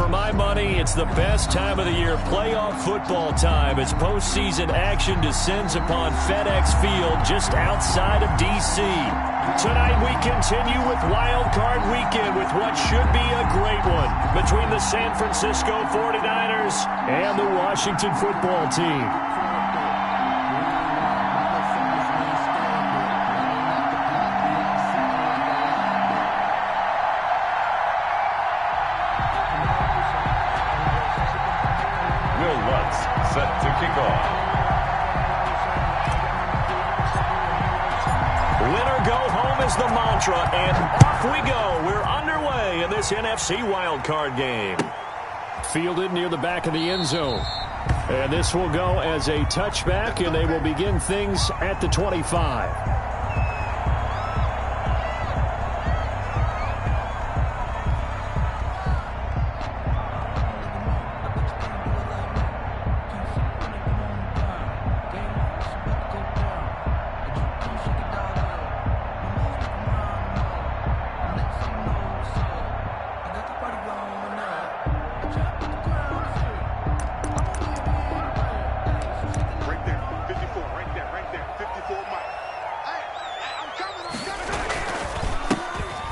for my money, it's the best time of the year, playoff football time, as postseason action descends upon FedEx Field just outside of D.C. Tonight we continue with Wild Card Weekend with what should be a great one between the San Francisco 49ers and the Washington football team. Set to kick off. Winner go home is the mantra, and off we go. We're underway in this NFC wildcard game. Fielded near the back of the end zone. And this will go as a touchback, and they will begin things at the 25.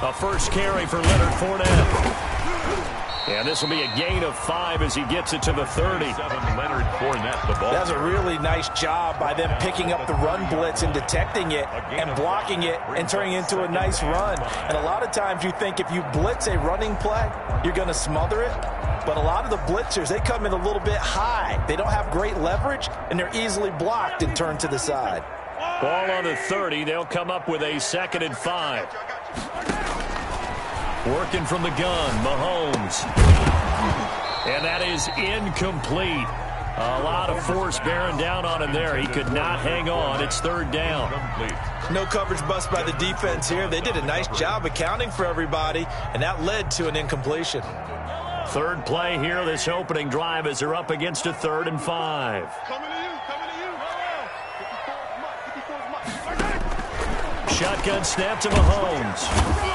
A first carry for Leonard Fournette. And this will be a gain of 5 as he gets it to the 30. Leonard Fournette, the ball. That's a really nice job by them picking up the run blitz and detecting it and blocking it and turning it into a nice run. And a lot of times you think if you blitz a running play, you're going to smother it. But a lot of the blitzers, they come in a little bit high. They don't have great leverage, and they're easily blocked and turned to the side. Ball on the 30. They'll come up with a 2nd and 5. Working from the gun, Mahomes. And that is incomplete. A lot of force bearing down on him there. He could not hang on. It's 3rd down. No coverage bust by the defense here. They did a nice job accounting for everybody, and that led to an incompletion. 3rd play here, this opening drive, as they're up against a 3rd and 5. Shotgun snap to Mahomes.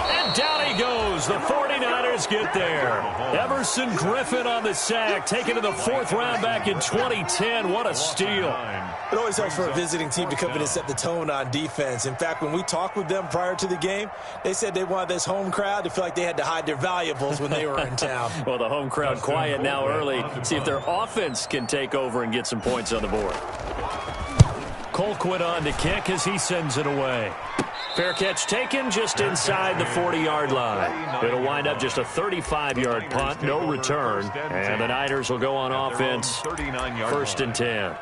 And down he goes. The 49ers get there. Everson Griffin on the sack, taken to the 4th round back in 2010. What a steal. It always helps for a visiting team to come in and set the tone on defense. In fact, when we talked with them prior to the game, they said they wanted this home crowd to feel like they had to hide their valuables when they were in town. Well, the home crowd quiet now early. See if their offense can take over and get some points on the board. Colquitt on to kick as he sends it away. Fair catch taken just inside the 40-yard line. It'll wind up just a 35-yard punt, no return. And the Niners will go on offense, 1st and 10.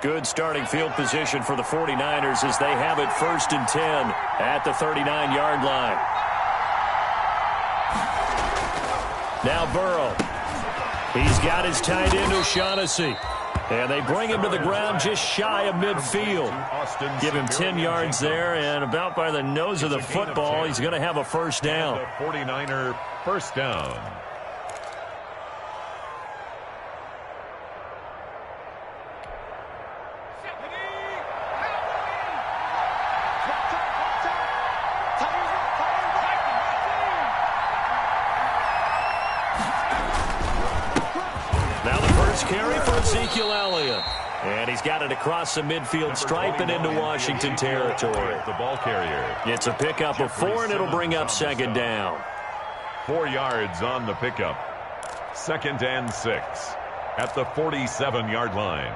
Good starting field position for the 49ers as they have it 1st and 10 at the 39-yard line. Now Burrow. He's got his tight end O'Shaughnessy. And they bring him to the ground just shy of midfield. Give him 10 yards there, and about by the nose of the football, he's going to have a 1st down. The 49er 1st down. Carry for Ezekiel Elliott. And he's got it across the midfield stripe and into Washington territory. The ball carrier. It's a pickup of 4, and it'll bring up 2nd down. 4 yards on the pickup. 2nd and 6 at the 47-yard line.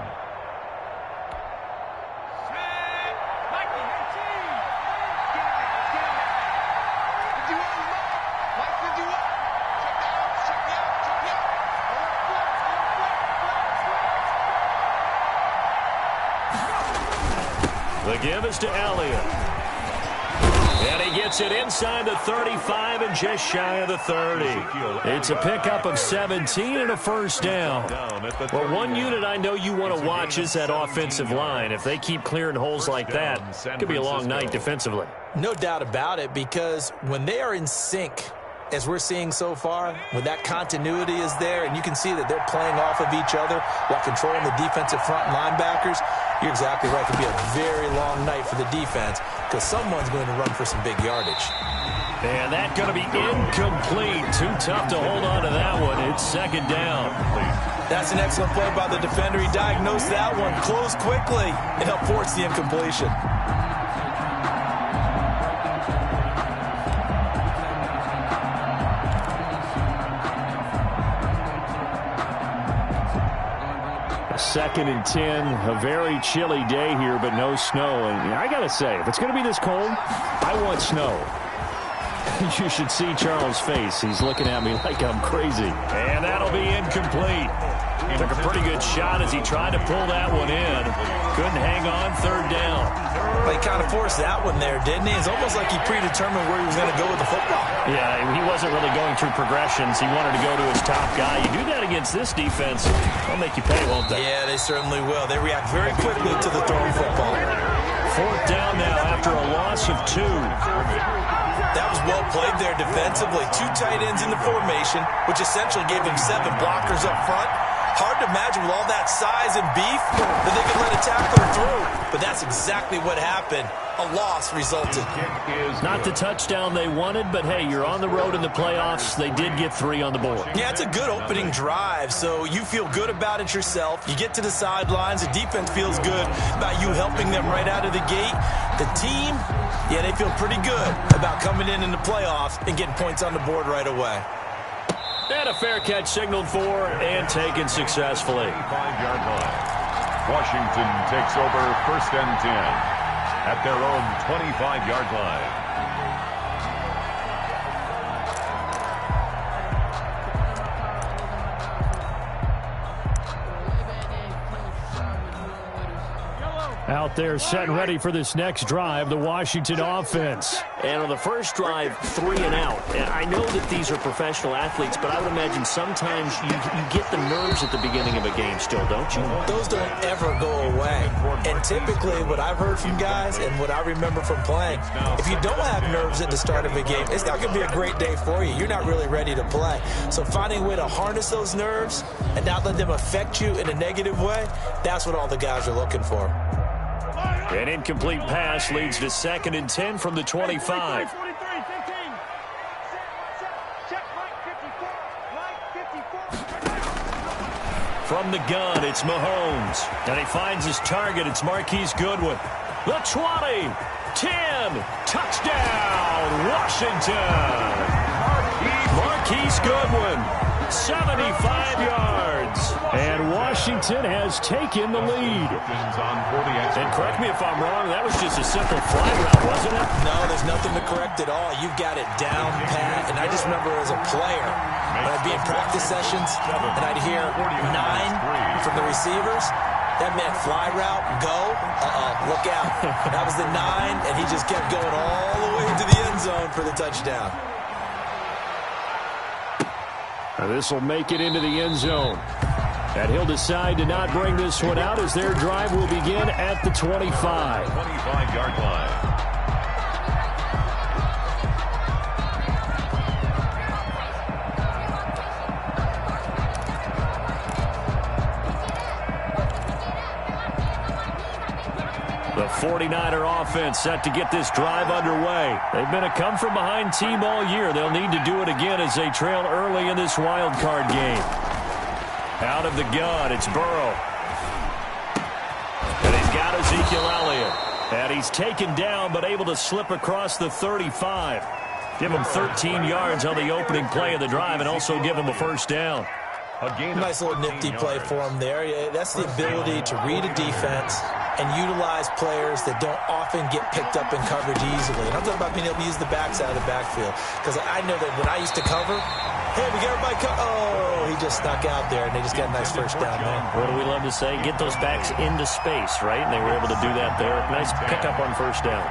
The give is to Elliott. And he gets it inside the 35 and just shy of the 30. It's a pickup of 17 and a 1st down. Well, one unit I know you want to watch is that offensive line. If they keep clearing holes like that, it could be a long night defensively. No doubt about it, because when they are in sync, as we're seeing so far, when that continuity is there and you can see that they're playing off of each other while controlling the defensive front linebackers, you're exactly right. It could be a very long night for the defense because someone's going to run for some big yardage. And that's going to be incomplete. Too tough to hold on to that one. It's second down. That's an excellent play by the defender. He diagnosed that one, closed quickly, and helped force the incompletion. Second and 10, a very chilly day here, but no snow. And I got to say, if it's going to be this cold, I want snow. You should see Charles' face. He's looking at me like I'm crazy. And that'll be incomplete. He took a pretty good shot as he tried to pull that one in. Couldn't hang on, third down. Well, he kind of forced that one there, didn't he? It's almost like he predetermined where he was going to go with the football. Yeah, he wasn't really going through progressions. He wanted to go to his top guy. You do that against this defense, they'll make you pay, won't they? Yeah, they certainly will. They react very quickly to the throwing football. Fourth down now after a loss of 2. That was well played there defensively. 2 tight ends in the formation, which essentially gave them 7 blockers up front. Hard to imagine with all that size and beef that they could let a tackler through. But that's exactly what happened. A loss resulted. Not the touchdown they wanted, but hey, you're on the road in the playoffs. They did get 3 on the board. Yeah, it's a good opening drive, so you feel good about it yourself. You get to the sidelines. The defense feels good about you helping them right out of the gate. The team, yeah, they feel pretty good about coming in the playoffs and getting points on the board right away. And a fair catch signaled for and taken successfully. 5-yard line. Washington takes over first and 10 at their own 25-yard line. Out there set and ready for this next drive, the Washington offense. And on the first drive, 3 and out. And I know that these are professional athletes, but I would imagine sometimes you get the nerves at the beginning of a game still, don't you? Those don't ever go away. And typically what I've heard from guys and what I remember from playing, if you don't have nerves at the start of a game, it's not going to be a great day for you. You're not really ready to play. So finding a way to harness those nerves and not let them affect you in a negative way, that's what all the guys are looking for. An incomplete pass leads to second and 10 from the 25. From the gun, it's Mahomes. And he finds his target. It's Marquise Goodwin. The 20, 10, touchdown, Washington. Marquise Goodwin, 75 yards. And Washington has taken the lead. And correct me if I'm wrong, that was just a simple fly route, wasn't it? No, there's nothing to correct at all. You've got it down, pat. And I just remember as a player, when I'd be in practice sessions, and I'd hear 9 from the receivers, that meant fly route, go, look out. That was the 9, and he just kept going all the way to the end zone for the touchdown. Now this will make it into the end zone. And he'll decide to not bring this one out as their drive will begin at the 25. 25-yard line. The 49er offense set to get this drive underway. They've been a come-from-behind team all year. They'll need to do it again as they trail early in this wild card game. Out of the gun, it's Burrow. And he's got Ezekiel Elliott. And he's taken down but able to slip across the 35. Give him 13 yards on the opening play of the drive and also give him a first down. Nice little nifty play for him there. Yeah, that's the ability to read a defense and utilize players that don't often get picked up in coverage easily. And I'm talking about being able to use the backside of the backfield. Because I know that when I used to cover, hey, we got everybody oh, he just snuck out there, and they just got a nice first down there. What do we love to say? Get those backs into space, right? And they were able to do that there. Nice pickup on first down.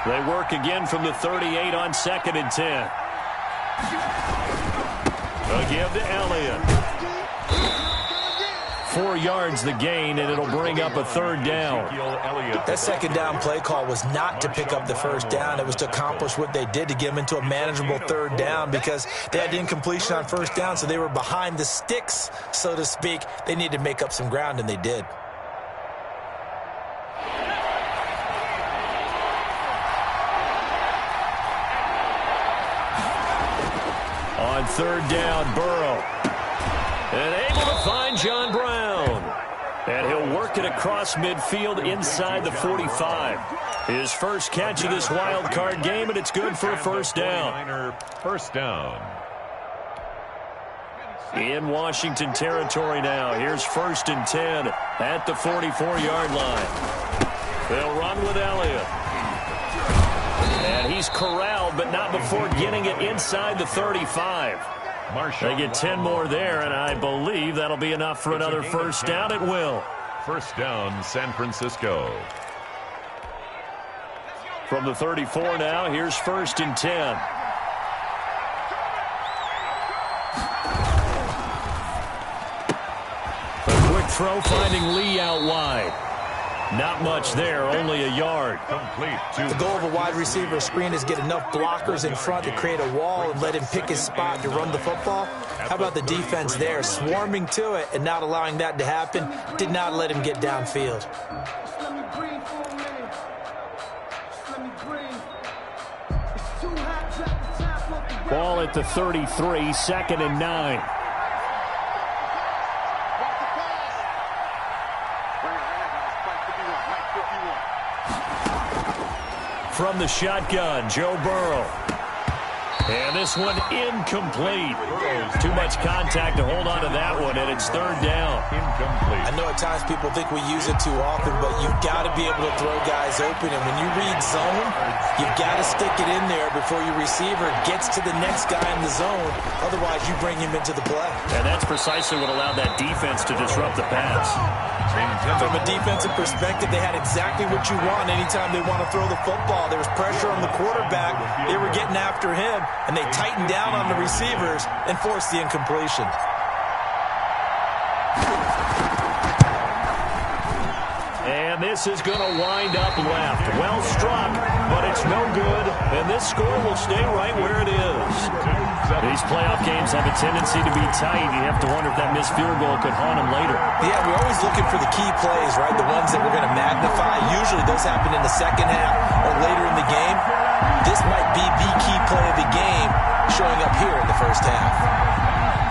They work again from the 38 on second and 10. They'll give to Elliott. 4 yards the gain, and it'll bring up a 3rd down. That 2nd down play call was not to pick up the 1st down. It was to accomplish what they did, to get them into a manageable 3rd down, because they had incompletion on 1st down, so they were behind the sticks, so to speak. They needed to make up some ground, and they did. On 3rd down, Burrow. And able to find John Brown. And he'll work it across midfield inside the 45. His first catch of this wild card game, and it's good for a 1st down. 1st down. In Washington territory now. Here's 1st and 10 at the 44-yard line. They'll run with Elliott. And he's corralled, but not before getting it inside the 35. They get 10 more there, and I believe that'll be enough for another 1st down. It will. 1st down, San Francisco. From the 34 now, here's 1st and 10. A quick throw finding Lee out wide. Not much there, only a yard. Complete. The goal of a wide receiver screen is get enough blockers in front to create a wall and let him pick his spot to run the football. How about the defense there, swarming to it and not allowing that to happen? Did not let him get downfield. Ball at the 33, 2nd and 9. From the shotgun, Joe Burrow. And this one incomplete. Too much contact to hold on to that one, and it's 3rd down. Incomplete. I know at times people think we use it too often, but you've got to be able to throw guys open. And when you read zone, you've got to stick it in there before your receiver gets to the next guy in the zone. Otherwise, you bring him into the play. And that's precisely what allowed that defense to disrupt the pass. From a defensive perspective, they had exactly what you want anytime they want to throw the football. There was pressure on the quarterback. They were getting after him, and they tightened down on the receivers and forced the incompletion. And this is going to wind up left. Well struck, but it's no good. And this score will stay right where it is. These playoff games have a tendency to be tight. You have to wonder if that missed field goal could haunt them later. Yeah, we're always looking for the key plays, right? The ones that we're going to magnify. Usually those happen in the 2nd half or later in the game. This might be the key play of the game showing up here in the 1st half.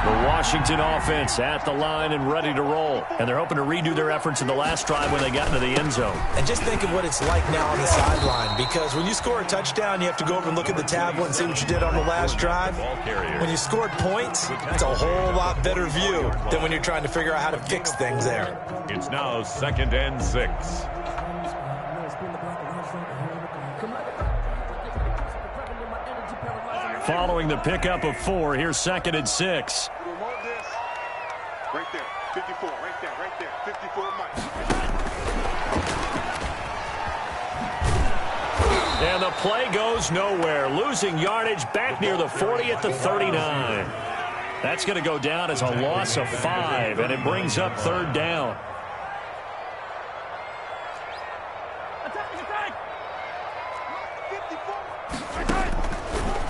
The Washington offense at the line and ready to roll. And they're hoping to redo their efforts in the last drive when they got into the end zone. And just think of what it's like now on the sideline, because when you score a touchdown, you have to go over and look at the tablet and see what you did on the last drive. When you scored points, it's a whole lot better view than when you're trying to figure out how to fix things there. It's now 2nd and 6. Following the pickup of 4, here's 2nd and 6. Right there, 54, right there, 54 Mike. And the play goes nowhere. Losing yardage back near the 40 at the 39. That's going to go down as a loss of 5, and it brings up 3rd down.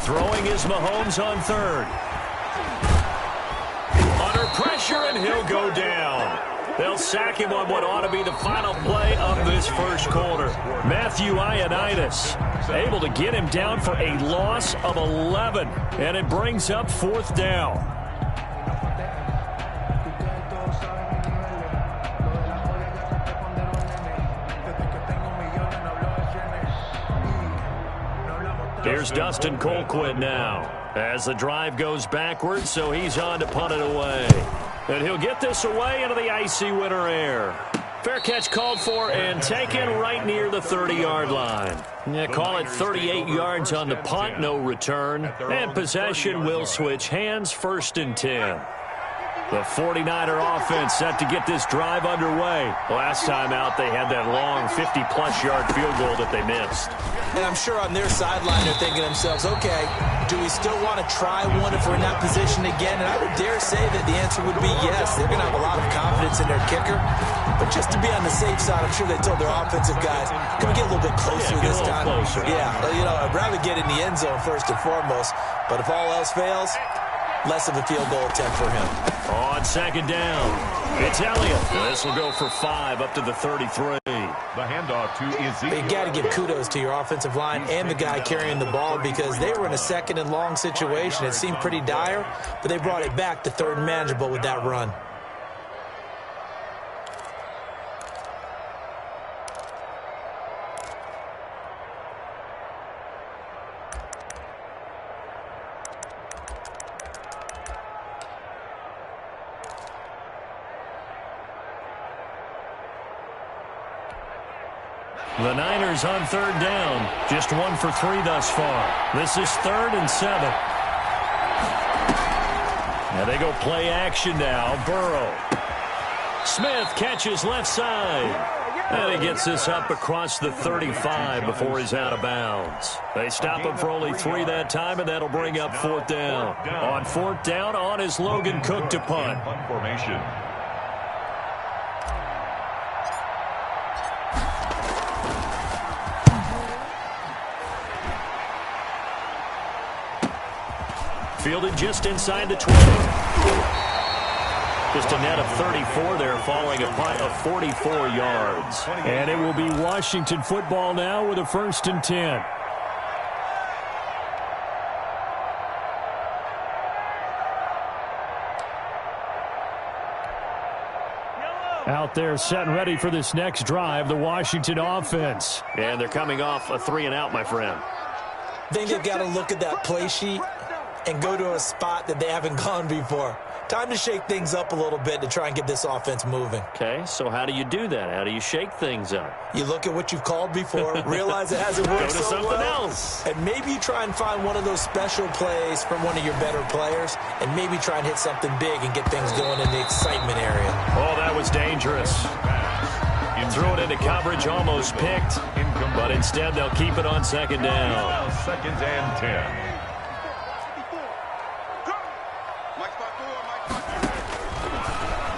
Throwing is Mahomes on 3rd. Under pressure, and he'll go down. They'll sack him on what ought to be the final play of this 1st quarter. Matthew Ioannidis able to get him down for a loss of 11, and it brings up 4th down. Here's Dustin Colquitt now as the drive goes backwards, so he's on to punt it away. And he'll get this away into the icy winter air. Fair catch called for and taken right near the 30-yard line. Yeah, call it 38 yards on the punt, no return. And possession will switch hands, 1st and 10. The 49er offense set to get this drive underway. Last time out, they had that long 50-plus yard field goal that they missed. And I'm sure on their sideline they're thinking to themselves, okay, do we still want to try one if we're in that position again? And I would dare say that the answer would be yes. They're going to have a lot of confidence in their kicker. But just to be on the safe side, I'm sure they told their offensive guys, can we get a little bit closer this time? Closer. Yeah, I'd rather get in the end zone first and foremost. But if all else fails, less of a field goal attempt for him. On second down, it's Elliott. This will go for 5 up to the 33. The handoff to Ezekiel. You got to give kudos to your offensive line and the guy carrying the ball because they were in a second and long situation. It seemed pretty dire, but they brought it back to third and manageable with that run. The Niners on third down. Just 1 for 3 thus far. This is 3rd and 7. Now they go play action now. Burrow. Smith catches left side. And he gets this up across the 35 before he's out of bounds. They stop him for only 3 that time, and that'll bring up 4th down. On 4th down, on is Logan Cook to punt. Punt formation. Fielded just inside the 20. Just a net of 34 there, following a punt of 44 yards. And it will be Washington football now with a 1st and 10. Out there set and ready for this next drive, the Washington offense. And they're coming off a 3-and-out, my friend. I think they've got to look at that play sheet and go to a spot that they haven't gone before. Time to shake things up a little bit to try and get this offense moving. Okay, so how do you do that? How do you shake things up? You look at what you've called before, realize it hasn't worked Go to so something well, else. and maybe you try and find one of those special plays from one of your better players, and maybe try and hit something big and get things going in the excitement area. Oh, that was dangerous. Threw it into coverage, almost picked, but instead they'll keep it on 2nd down. 2nd and 10.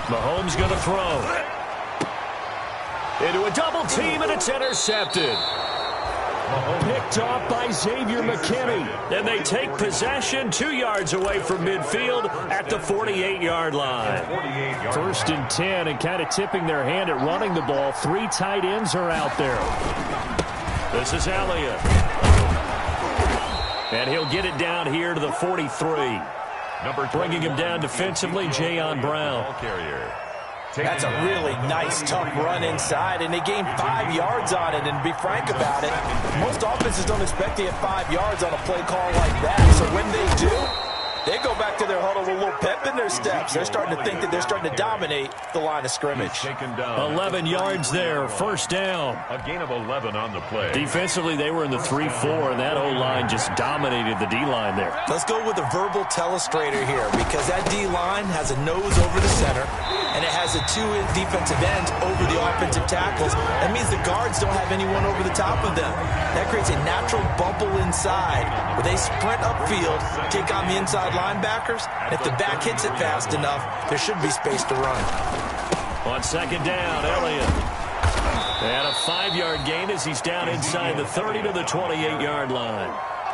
Mahomes going to throw. Into a double team, and it's intercepted. Picked off by Xavier McKinney. And they take possession 2 yards away from midfield at the 48-yard line. 1st and 10, and kind of tipping their hand at running the ball. 3 tight ends are out there. This is Elliott. And he'll get it down here to the 43. Bringing him down defensively, Jayon Brown. That's a really nice, tough run inside, and they gained 5 yards on it. And to be frank about it, most offenses don't expect to get 5 yards on a play call like that. So when they do, they go back to their huddle with a little pep in their steps. They're starting to think that they're starting to dominate the line of scrimmage. 11 yards there, 1st down. A gain of 11 on the play. Defensively, they were in the 3-4, and that O-line just dominated the D-line there. Let's go with a verbal telestrator here, because that D-line has a nose over the center, and it has the 2 defensive ends over the offensive tackles. That means the guards don't have anyone over the top of them. That creates a natural bubble inside, where they sprint upfield, take on the inside linebackers, and if the back hits it fast enough, there should be space to run. On 2nd down, Elliott. And a 5-yard gain as he's down inside the 30 to the 28-yard line.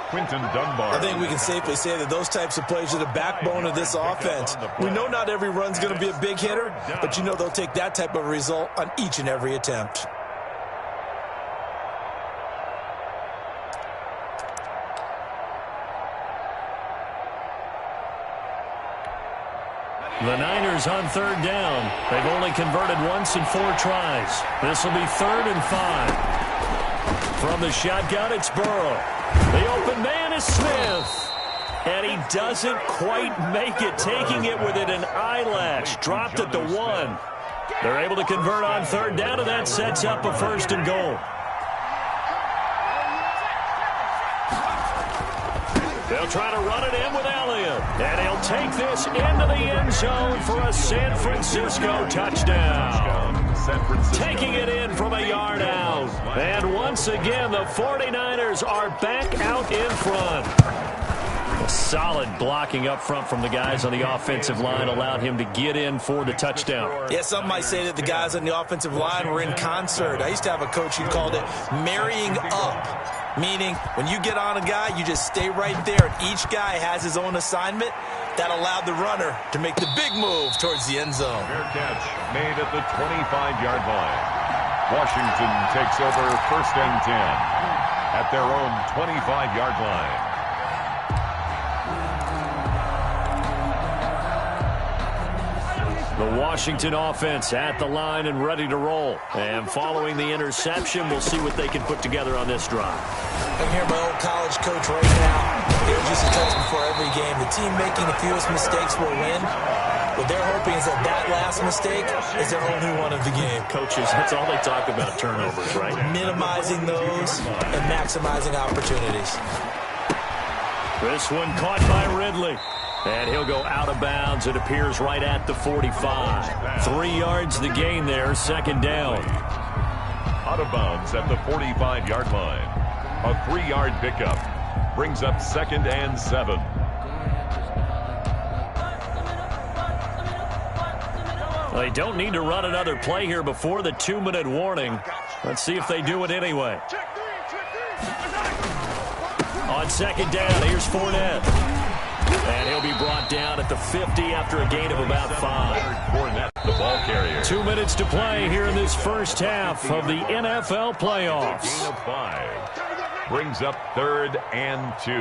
Quinton Dunbar. I think we can safely say that those types of plays are the backbone of this offense. We know not every run's going to be a big hitter, but you know they'll take that type of result on each and every attempt. The Niners on 3rd down. They've only converted once in 4 tries. This will be 3rd and 5. From the shotgun, it's Burrow. The open man is Smith. And he doesn't quite make it, taking it within an eyelash. Dropped at the 1. They're able to convert on 3rd down, and that sets up a 1st and goal. They'll try to run it in with Elliott. And he'll take this into the end zone for a San Francisco touchdown. Taking it in from a yard out. And once again, the 49ers are back out in front. Solid blocking up front from the guys on the offensive line allowed him to get in for the touchdown. Yeah, some might say that the guys on the offensive line were in concert. I used to have a coach who called it marrying up, meaning when you get on a guy, you just stay right there, and each guy has his own assignment. That allowed the runner to make the big move towards the end zone. Fair catch made at the 25-yard line. Washington takes over 1st and 10 at their own 25-yard line. The Washington offense at the line and ready to roll. And following the interception, we'll see what they can put together on this drive. I can hear my old college coach right now. It was just a test before every game. The team making the fewest mistakes will win. What they're hoping is that that last mistake is their only one of the game. Coaches, that's all they talk about, turnovers, right? Minimizing those and maximizing opportunities. This one caught by Ridley. And he'll go out of bounds. It appears right at the 45. 3 yards to gain there, 2nd down. Out of bounds at the 45-yard line. A 3-yard pickup brings up 2nd and 7. They don't need to run another play here before the 2-minute warning. Let's see if they do it anyway. On 2nd down, here's Fournette. And he'll be brought down at the 50 after a gain of about 5. Fournette, the ball carrier. 2 minutes to play here in this first half of the NFL playoffs. Gain of 5 brings up 3rd and 2.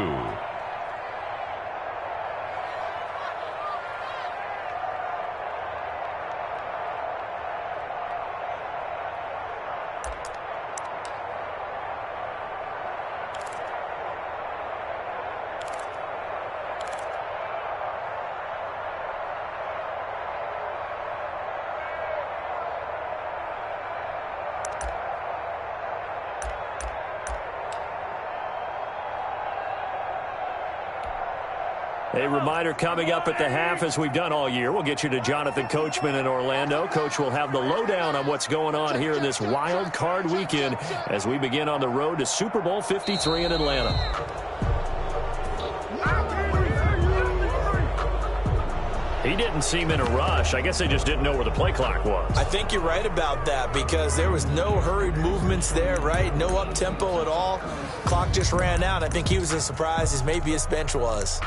A reminder coming up at the half, as we've done all year. We'll get you to Jonathan Coachman in Orlando. Coach will have the lowdown on what's going on here in this wild card weekend as we begin on the road to Super Bowl 53 in Atlanta. He didn't seem in a rush. I guess they just didn't know where the play clock was. I think you're right about that because there was no hurried movements there, right? No up-tempo at all. Clock just ran out. I think he was as surprised as maybe his bench was.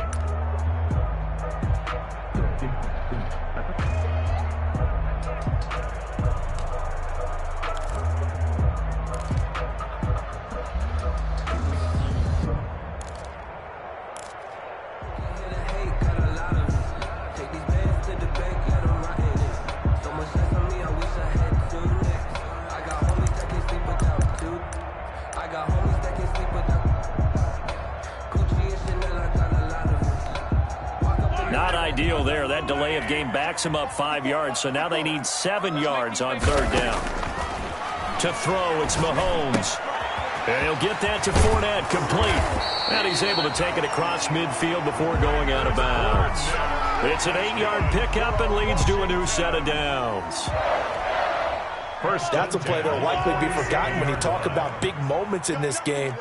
Deal there. That delay of game backs him up 5 yards, so now they need 7 yards on 3rd down. To throw, it's Mahomes. And he'll get that to Fournette, complete. And he's able to take it across midfield before going out of bounds. It's an 8-yard pickup and leads to a new set of downs. That's a play that will likely be forgotten when you talk about big moments in this game.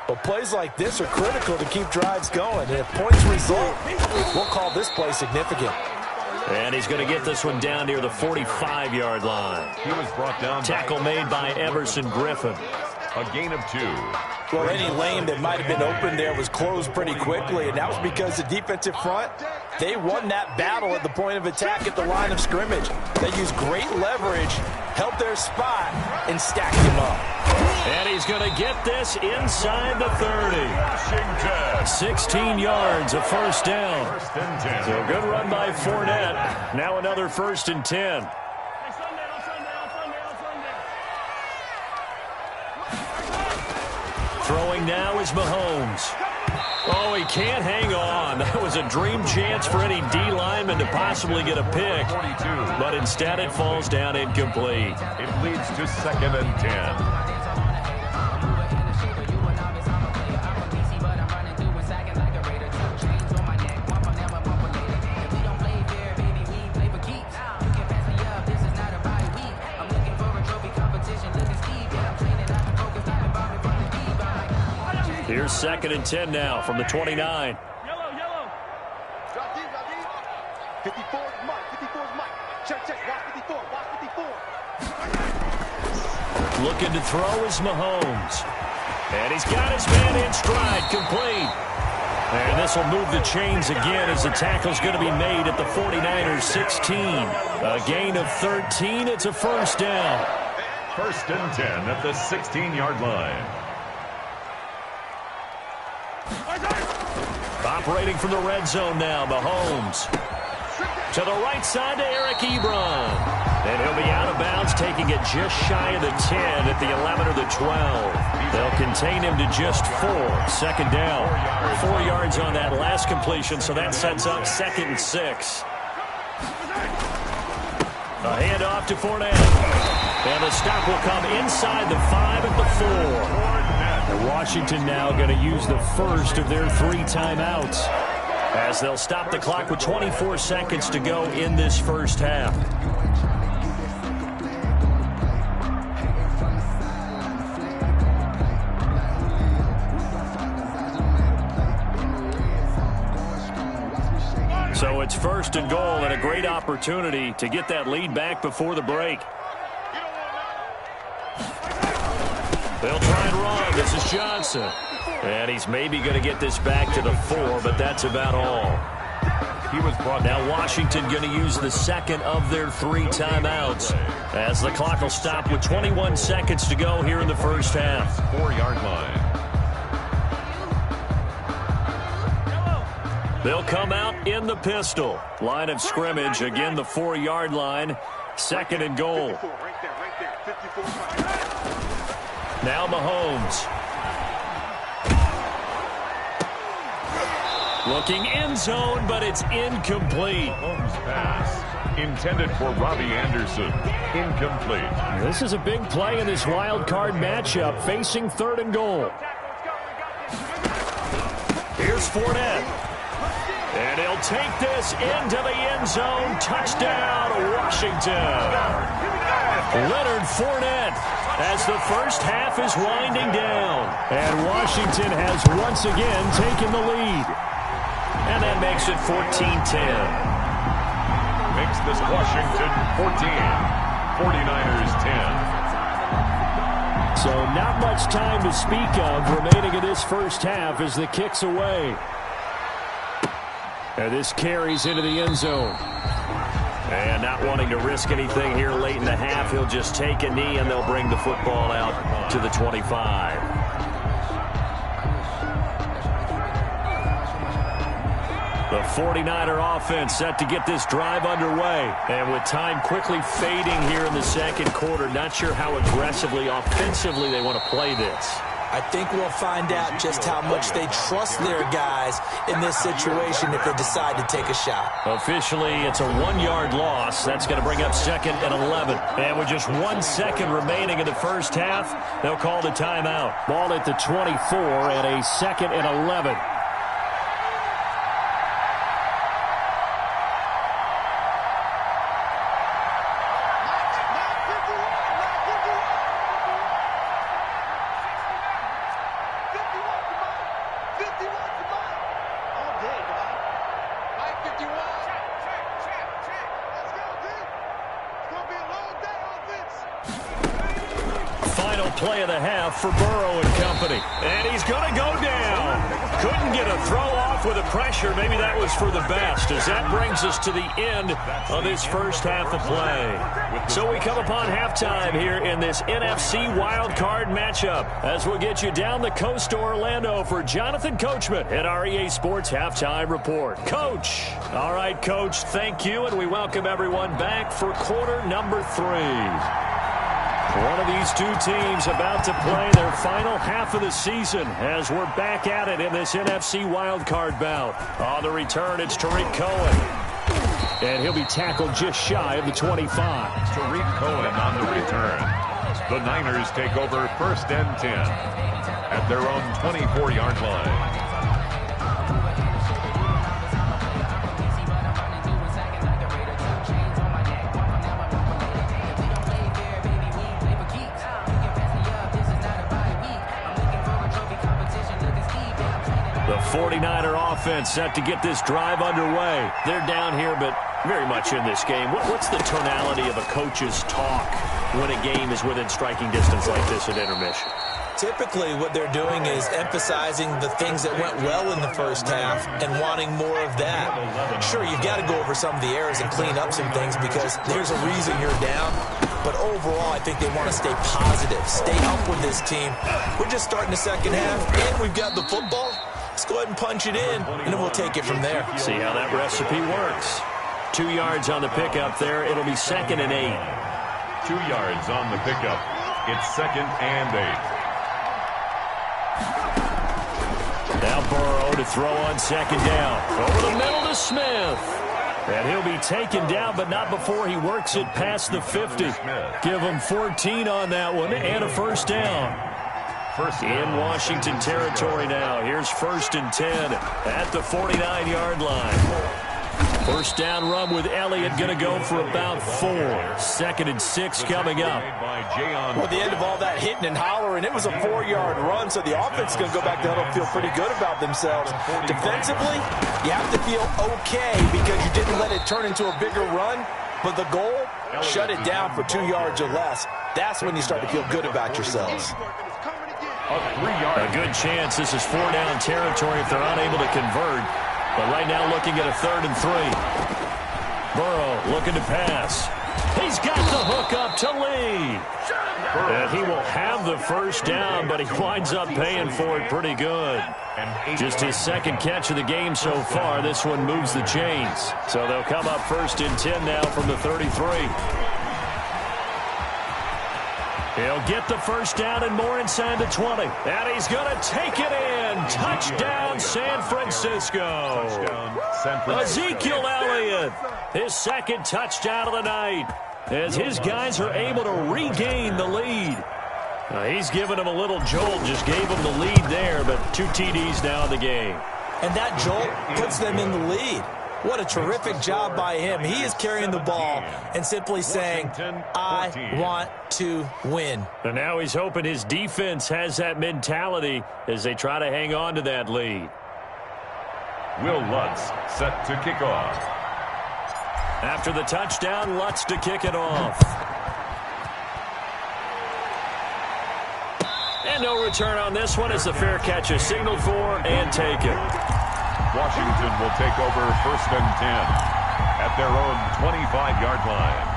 But plays like this are critical to keep drives going. And if points result, we'll call this play significant. And he's going to get this one down near the 45-yard line. He was brought down. Tackle made by Everson Griffin. A gain of 2. Well, any lane that might have been open there was closed pretty quickly, and that was because the defensive front, they won that battle at the point of attack at the line of scrimmage. They used great leverage, held their spot, and stacked him up. And he's going to get this inside the 30. Washington. 16 yards, a 1st down. 1st and 10. So good run by Fournette. Now another 1st and 10. Throwing now is Mahomes. Oh, he can't hang on. That was a dream chance for any D lineman to possibly get a pick. 42. But instead it falls down incomplete. It leads to 2nd and 10. 2nd and 10 now from the 29. Yellow. Drop deep. 54 is Mike. 54 is Mike. Check. Watch 54. Looking to throw is Mahomes. And he's got his man in stride, complete. And this will move the chains again as the tackle's going to be made at the 49ers 16. A gain of 13. It's a first down. 1st and 10 at the 16-yard line. Operating from the red zone now, Mahomes. To the right side to Eric Ebron. And he'll be out of bounds, taking it just shy of the 10 at the 11 or the 12. They'll contain him to just 4. 2nd down. 4 yards on that last completion, so that sets up 2nd and 6. A handoff to Fournette. And the stop will come inside the 5 at the 4. And Washington now going to use the first of their 3 timeouts, as they'll stop the clock with 24 seconds to go in this first half. So it's 1st and goal, and a great opportunity to get that lead back before the break. They'll try and run. This is Johnson. And he's maybe going to get this back to the 4, but that's about all. He was brought now Washington going to use the 2nd of their 3 timeouts, as the clock will stop with 21 seconds to go here in the first half. 4-yard line. They'll come out in the pistol. Line of scrimmage, again the 4-yard line. 2nd and goal. Right there. 54. Now Mahomes. Looking end zone, but it's incomplete. Mahomes pass intended for Robbie Anderson. Incomplete. This is a big play in this wild card matchup, facing 3rd and goal. Here's Fournette. And he'll take this into the end zone. Touchdown, Washington. Leonard Fournette, as the first half is winding down. And Washington has once again taken the lead. And that makes it 14-10. Makes this Washington 14. 49ers 10. So not much time to speak of remaining in this first half as the kick's away. And this carries into the end zone. And not wanting to risk anything here late in the half, he'll just take a knee and they'll bring the football out to the 25. The 49er offense set to get this drive underway. And with time quickly fading here in the 2nd quarter, not sure how aggressively, offensively they want to play this. I think we'll find out just how much they trust their guys in this situation if they decide to take a shot. Officially, it's a 1-yard loss. That's going to bring up 2nd and 11. And with just 1 second remaining in the first half, they'll call the timeout. Ball at the 24 and a 2nd and 11. Play of the half for Burrow and company. And he's going to go down. Couldn't get a throw off with the pressure. Maybe that was for the best, as that brings us to the end of this first half of play. So we come upon halftime here in this NFC wildcard matchup, as we'll get you down the coast to Orlando for Jonathan Coachman at our EA Sports Halftime Report. Coach. All right, Coach, thank you, and we welcome everyone back for quarter number 3. One of these two teams about to play their final half of the season as we're back at it in this NFC wildcard bout. On the return, it's Tariq Cohen. And he'll be tackled just shy of the 25. Tariq Cohen on the return. The Niners take over 1st and 10 at their own 24-yard line. 49er offense set to get this drive underway. They're down here, but very much in this game. What's the tonality of a coach's talk when a game is within striking distance like this at intermission? Typically, what they're doing is emphasizing the things that went well in the first half and wanting more of that. Sure, you've got to go over some of the errors and clean up some things because there's a reason you're down. But overall, I think they want to stay positive, stay up with this team. We're just starting the second half, and we've got the football. Let's go ahead and punch it in, and then we'll take it from there. See how that recipe works. 2 yards on the pickup there. It'll be 2nd and 8. 2 yards on the pickup. It's 2nd and 8. Now Burrow to throw on 2nd down. Over the middle to Smith. And he'll be taken down, but not before he works it past the 50. Give him 14 on that one and a first down. In Washington territory now. Here's 1st and 10 at the 49-yard line. First down run with Elliott going to go for about 4. 2nd and 6 coming up. Well, the end of all that hitting and hollering, it was a 4-yard run, so the offense is going to go back to huddle and feel pretty good about themselves. Defensively, you have to feel okay because you didn't let it turn into a bigger run, but the goal, shut it down for 2 yards or less. That's when you start to feel good about yourselves. A good chance this is 4-down territory if they're unable to convert. But right now looking at a 3rd and 3. Burrow looking to pass. He's got the hook up to Lee. And he will have the first down, but he winds up paying for it pretty good. Just his 2nd catch of the game so far. This one moves the chains. So they'll come up 1st and 10 now from the 33. He'll get the first down and more inside the 20. And he's going to take it in. Touchdown, San Francisco. Ezekiel Elliott, his 2nd touchdown of the night, as his guys are able to regain the lead. He's given them a little jolt, just gave them the lead there, but 2 TDs now in the game. And that jolt puts them in the lead. What a terrific job by him. He is carrying the ball and simply saying, I want to win. And now he's hoping his defense has that mentality as they try to hang on to that lead. Will Lutz set to kick off. After the touchdown, Lutz to kick it off. And no return on this one as the fair catch is signaled for and taken. Washington will take over 1st and 10 at their own 25-yard line.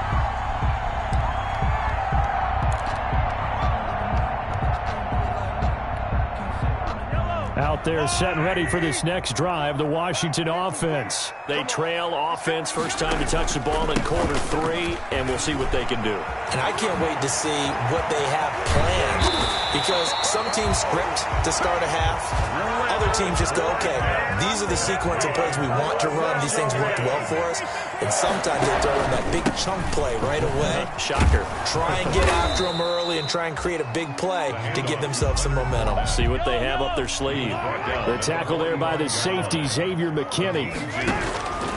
Out there set and ready for this next drive, the Washington offense. They trail offense, first time to touch the ball in quarter 3, and we'll see what they can do. And I can't wait to see what they have planned because some teams script to start a half. Other teams just go, okay, these are the sequence of plays we want to run. These things worked well for us. And sometimes they throw in that big chunk play right away. Shocker. Try and get after them early and try and create a big play to give themselves some momentum. See what they have up their sleeve. The tackle there by the safety, Xavier McKinney.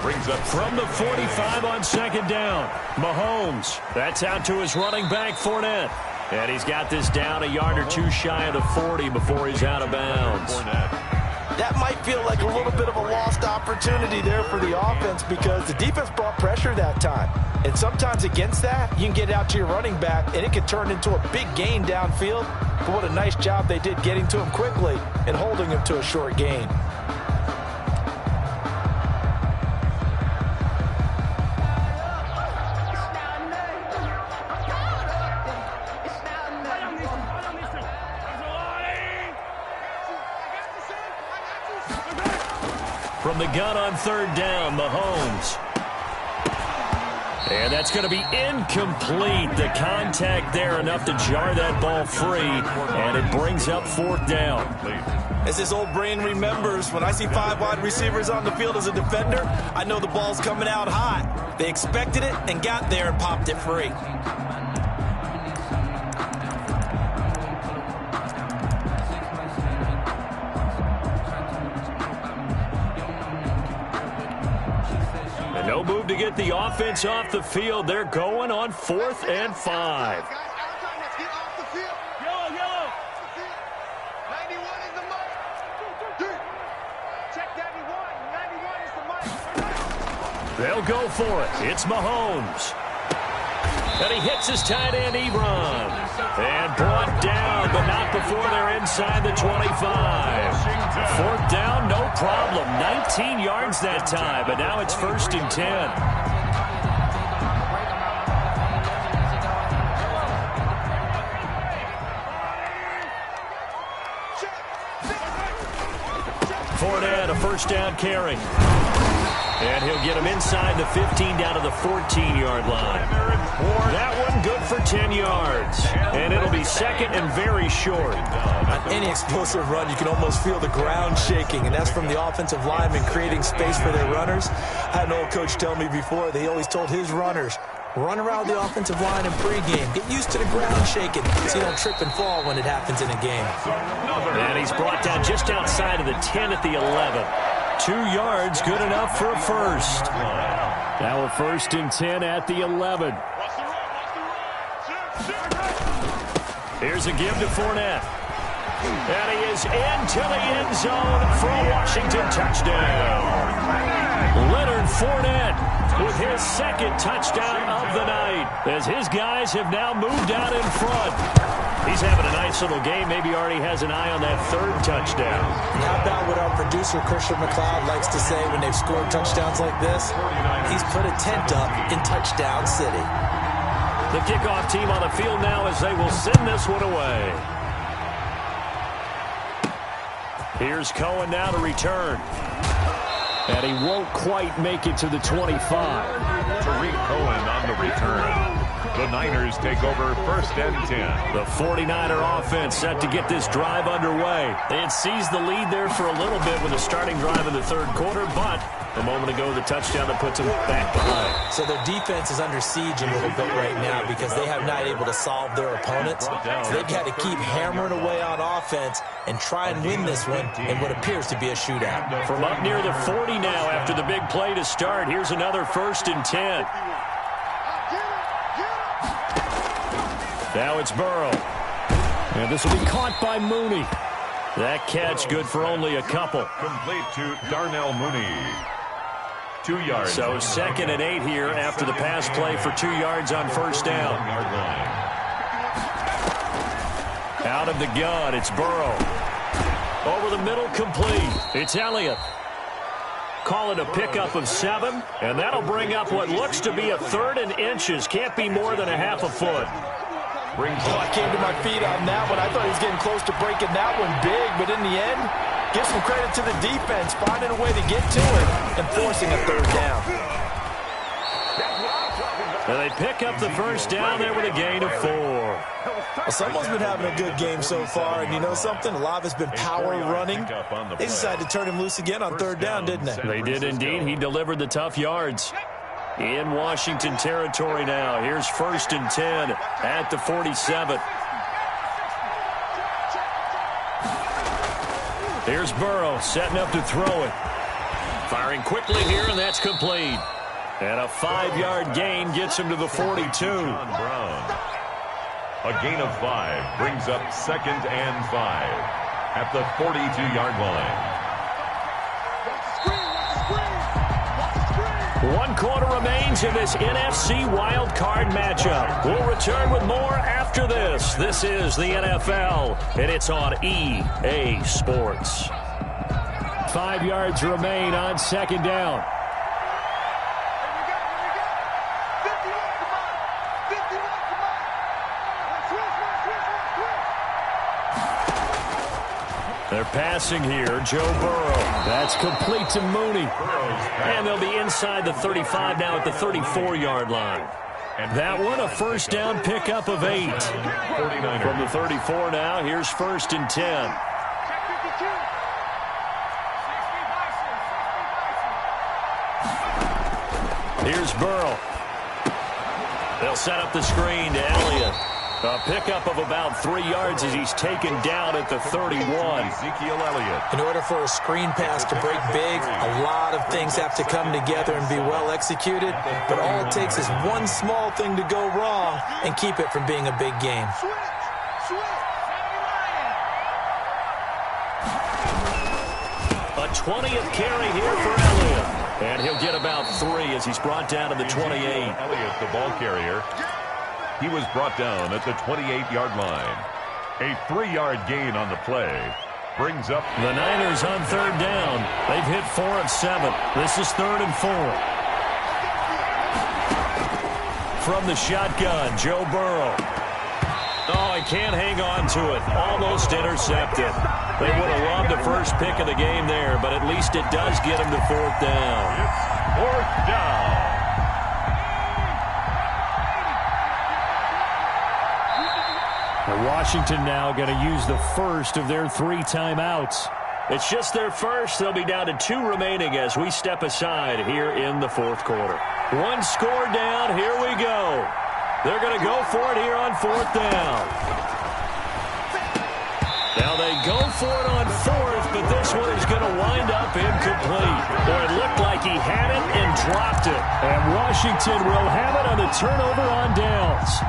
Brings up from the 45 on 2nd down. Mahomes. That's out to his running back, Fournette. And he's got this down a yard or 2 shy of the 40 before he's out of bounds. That might feel like a little bit of a lost opportunity there for the offense because the defense brought pressure that time. And sometimes against that, you can get out to your running back, and it can turn into a big gain downfield. But what a nice job they did getting to him quickly and holding him to a short gain. From the gun on 3rd down, Mahomes. And that's going to be incomplete. The contact there enough to jar that ball free, and it brings up 4th down. As his old brain remembers, when I see 5 wide receivers on the field as a defender, I know the ball's coming out hot. They expected it and got there and popped it free. No move to get the offense off the field. They're going on 4th and 5. They'll go for it. It's Mahomes. And he hits his tight end, Ebron. And brought down, but not before they're inside the 25. 4th down, no problem. 19 yards that time, but now it's 1st and 10. Fournette, a 1st down carry. And he'll get him inside the 15 down to the 14-yard line. That one good for 10 yards. And it'll be 2nd and very short. On any explosive run, you can almost feel the ground shaking, and that's from the offensive linemen creating space for their runners. I had an old coach tell me before, they always told his runners, run around the offensive line in pregame. Get used to the ground shaking so you don't trip and fall when it happens in a game. And he's brought down just outside of the 10 at the 11. 2 yards, good enough for a first. Now a 1st and 10 at the 11. Here's a give to Fournette. And he is into the end zone for a Washington touchdown. Leonard Fournette with his 2nd touchdown of the night, as his guys have now moved out in front. He's having a nice little game. Maybe already has an eye on that 3rd touchdown. And how about what our producer, Christian McLeod, likes to say when they've scored touchdowns like this? He's put a tent up in Touchdown City. The kickoff team on the field now as they will send this one away. Here's Cohen now to return. And he won't quite make it to the 25. Tariq Cohen on the return. The Niners take over 1st and 10. The 49er offense set to get this drive underway. They had seized the lead there for a little bit with a starting drive in the 3rd quarter, but a moment ago the touchdown that puts them back behind. So their defense is under siege a little bit right now because they have not able to solve their opponents. So they've got to keep hammering away on offense and try and win this one in what appears to be a shootout. From up near the 40 now after the big play to start, here's another 1st and 10. Now it's Burrow. And this will be caught by Mooney. That catch good for only a couple. Complete to Darnell Mooney. 2 yards. So 2nd and 8 here after the pass play for 2 yards on 1st down. Out of the gun, it's Burrow. Over the middle, complete. It's Elliott. Call it a pickup of 7, and that'll bring up what looks to be a 3rd and inches. Can't be more than a half a foot. I came to my feet on that one. I thought he was getting close to breaking that one big, but in the end, give some credit to the defense, finding a way to get to it and forcing a 3rd down. And they pick up the 1st down there with a gain of 4. Well, someone's been having a good game so far, and you know something? A lot of it's been power running. They decided to turn him loose again on 3rd down, didn't they? They did indeed. He delivered the tough yards. In Washington territory now. Here's 1st and 10 at the 47. Here's Burrow setting up to throw it. Firing quickly here, and that's complete. And a 5-yard gain gets him to the 42. John Brown. A gain of 5 brings up 2nd and 5 at the 42-yard line. 1 quarter remains in this NFC wild card matchup. We'll return with more after this. This is the NFL, and it's on EA Sports. 5 yards remain on 2nd down. They're passing here, Joe Burrow. That's complete to Mooney. And they'll be inside the 35 now at the 34-yard line. And that one, a 1st down pickup of 8. From the 34 now, here's 1st and 10. Here's Burrow. They'll set up the screen to Elliott. A pickup of about 3 yards as he's taken down at the 31. Ezekiel Elliott. In order for a screen pass to break big, a lot of things have to come together and be well executed. But all it takes is one small thing to go wrong and keep it from being a big game. A 20th carry here for Elliott. And he'll get about 3 as he's brought down to the 28. Elliott, the ball carrier. He was brought down at the 28-yard line. A 3-yard gain on the play brings up the Niners on 3rd down. They've hit 4 of 7. This is 3rd and 4. From the shotgun, Joe Burrow. Oh, he can't hang on to it. Almost intercepted. They would have loved the first pick of the game there, but at least it does get him to 4th down. It's 4th down. Washington now going to use the first of their 3 timeouts. It's just their first. They'll be down to 2 remaining as we step aside here in the 4th quarter. 1 score down. Here we go. They're going to go for it here on 4th down. Now they go for it on 4th, but this one is going to wind up incomplete. Boy, it looked like he had it and dropped it. And Washington will have it on the turnover on downs.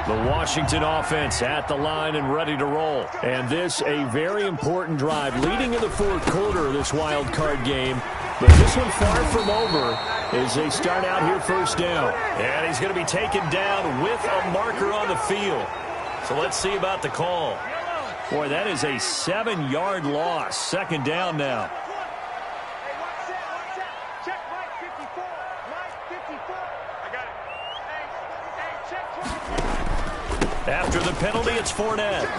The Washington offense at the line and ready to roll. And this a very important drive leading in the 4th quarter of this wild card game. But this one far from over as they start out here 1st down. And he's going to be taken down with a marker on the field. So let's see about the call. Boy, that is a 7-yard loss. 2nd down now. After the penalty, it's Fournette.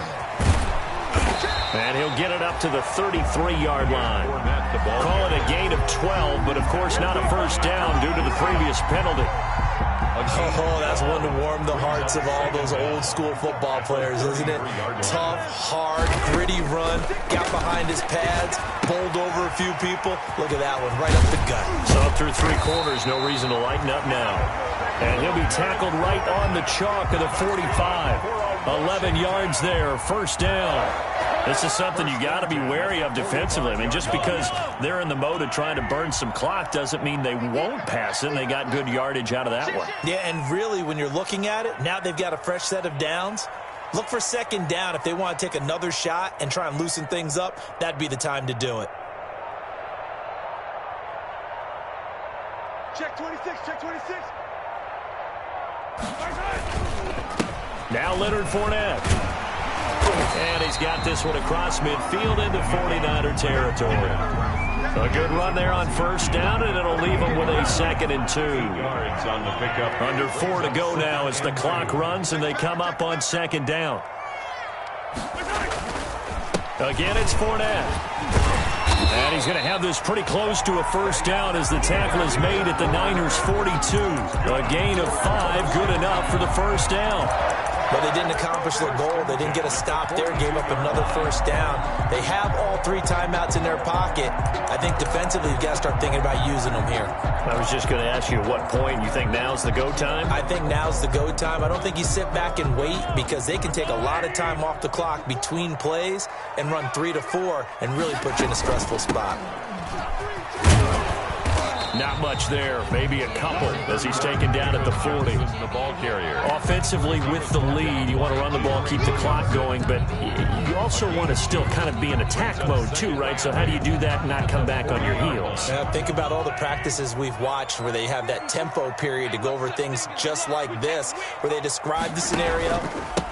And he'll get it up to the 33-yard line. Call it a gain of 12, but of course not a 1st down due to the previous penalty. Oh, that's one to warm the hearts of all those old-school football players, isn't it? Tough, hard, gritty run, got behind his pads, bowled over a few people. Look at that one, right up the gut. So through 3 quarters, no reason to lighten up now. And he'll be tackled right on the chalk of the 45. 11 yards there, 1st down. This is something you got to be wary of defensively. I mean, just because they're in the mode of trying to burn some clock doesn't mean they won't pass it. And they got good yardage out of that one. Yeah, and really, when you're looking at it, now they've got a fresh set of downs. Look for 2nd down. If they want to take another shot and try and loosen things up, that'd be the time to do it. Check 26, check 26. Now Leonard Fournette. And he's got this one across midfield into 49er territory. A good run there on 1st down, and it'll leave him with a 2nd and 2. Yards on the pickup. Under 4 to go now as the clock runs, and they come up on 2nd down. Again, it's Fournette. And he's going to have this pretty close to a 1st down as the tackle is made at the Niners' 42. A gain of 5, good enough for the 1st down. But they didn't accomplish their goal. They didn't get a stop there, gave up another 1st down. They have all 3 timeouts in their pocket. I think defensively you've got to start thinking about using them here. I was just going to ask you at what point you think now's the go time? I think now's the go time. I don't think you sit back and wait because they can take a lot of time off the clock between plays and run 3 to 4 and really put you in a stressful spot. Not much there, maybe a couple as he's taken down at the 40. The ball carrier. Offensively with the lead, you want to run the ball, keep the clock going, but you also want to still kind of be in attack mode too, right? So how do you do that and not come back on your heels? Yeah, think about all the practices we've watched where they have that tempo period to go over things just like this, where they describe the scenario,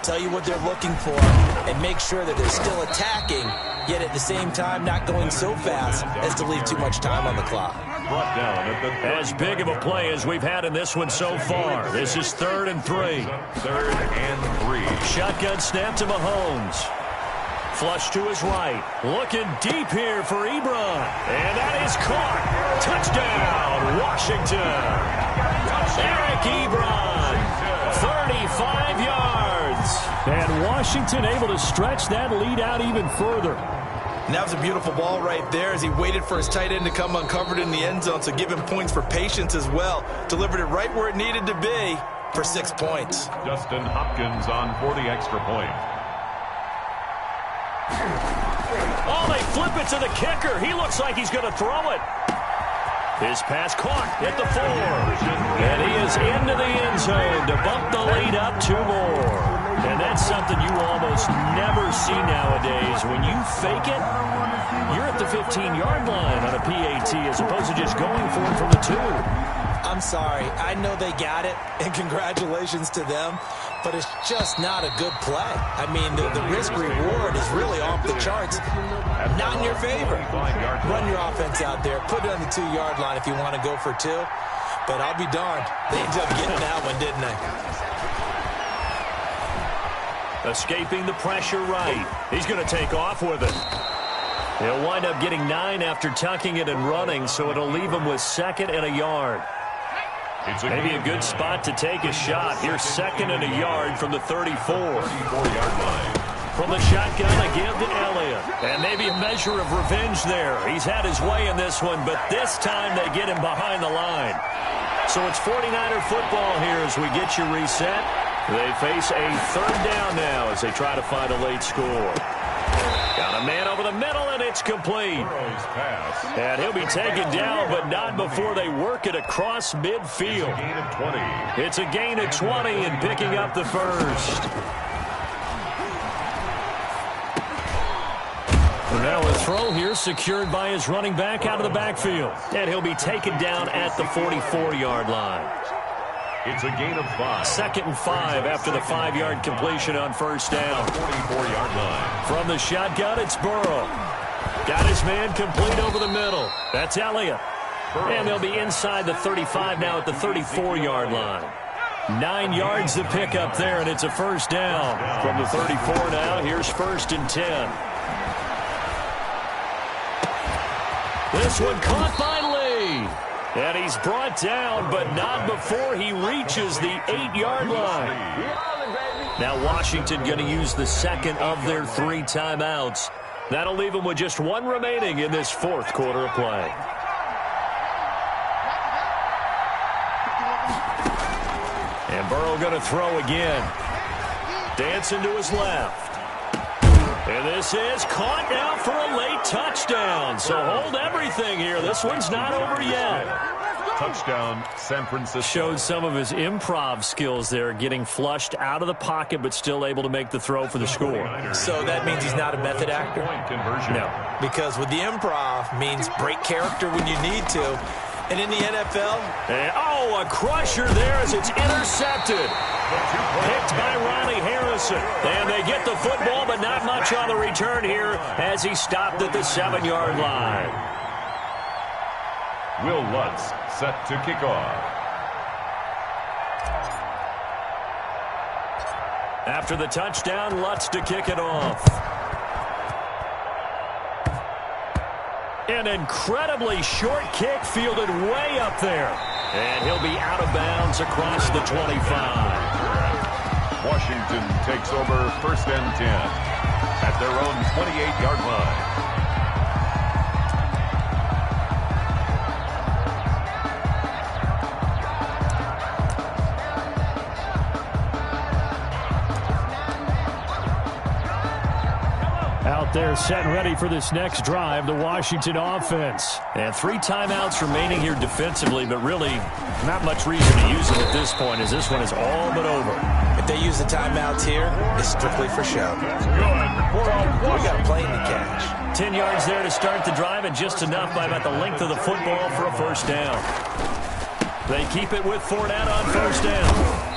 tell you what they're looking for, and make sure that they're still attacking, yet at the same time not going so fast as to leave too much time on the clock. Brought down at the As big of a play as we've had in this one so far. This is 3rd and 3. 3rd and 3. Shotgun snap to Mahomes. Flush to his right. Looking deep here for Ebron. And that is caught. Touchdown, Washington. Eric Ebron. 35 yards. And Washington able to stretch that lead out even further. And that was a beautiful ball right there as he waited for his tight end to come uncovered in the end zone, so give him points for patience as well. Delivered it right where it needed to be for 6 points. Justin Hopkins on for the extra point. Oh, they flip it to the kicker. He looks like he's going to throw it. His pass caught at the 4. And he is into the end zone to bump the lead up 2 more. And that's something you almost never see nowadays. When you fake it, You're at the 15-yard line on a PAT as opposed to just going for it from the 2. I'm sorry. I know they got it, and congratulations to them, but it's just not a good play. I mean, the risk-reward is really off the charts. Not in your favor. Run your offense out there. Put it on the 2-yard line if you want to go for 2. But I'll be darned. They ended up getting that one, didn't they? Escaping the pressure right. He's going to take off with it. He'll wind up getting 9 after tucking it and running, so it'll leave him with 2nd and a yard. Maybe a good spot to take a shot. Here's 2nd and a yard from the 34-yard line. From the shotgun, a give to Elliott. And maybe a measure of revenge there. He's had his way in this one, but this time they get him behind the line. So it's 49er football here as we get you reset. They face a 3rd down now as they try to find a late score. Got a man over the middle, and it's complete. And he'll be taken down, but not before they work it across midfield. It's a gain of 20 and picking up the first. Now a throw here secured by his running back out of the backfield. And he'll be taken down at the 44-yard line. It's a gain of 5. 2nd and 5 after the 5-yard completion on 1st down. 44-yard line. From the shotgun, it's Burrow. Got his man complete over the middle. That's Elliott. And they'll be inside the 35 now at the 34-yard line. 9 yards to pick up there, and it's a 1st down. From the 34 now, here's 1st and 10. This one caught by Lee. And he's brought down, but not before he reaches the 8-yard line. Now Washington going to use the 2nd of their 3 timeouts. That'll leave them with just 1 remaining in this 4th quarter of play. And Burrow going to throw again. Dancing to his left. And this is caught now for a late touchdown. So hold everything here. This one's not over yet. Touchdown, San Francisco. Showed some of his improv skills there, getting flushed out of the pocket, but still able to make the throw for the score. So that means he's not a method actor? No. Because with the improv means break character when you need to. And in the NFL? And, a crusher there as it's intercepted. Picked by Ronnie Harrison. And they get the football, but not much on the return here as he stopped at the 7-yard line. Will Lutz set to kick off. After the touchdown, Lutz to kick it off. An incredibly short kick fielded way up there. And he'll be out of bounds across the 25. Washington takes over 1st and 10 at their own 28-yard line. Out there set and ready for this next drive, the Washington offense. And 3 timeouts remaining here defensively, but really not much reason to use them at this point as this one is all but over. If they use the timeouts here, it's strictly for show. We got a plane to catch. 10 yards there to start the drive, and just enough by about the length of the football for a 1st down. They keep it with Fournette on 1st down.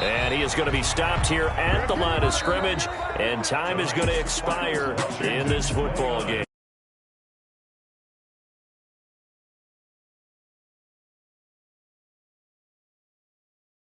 And he is going to be stopped here at the line of scrimmage, and time is going to expire in this football game.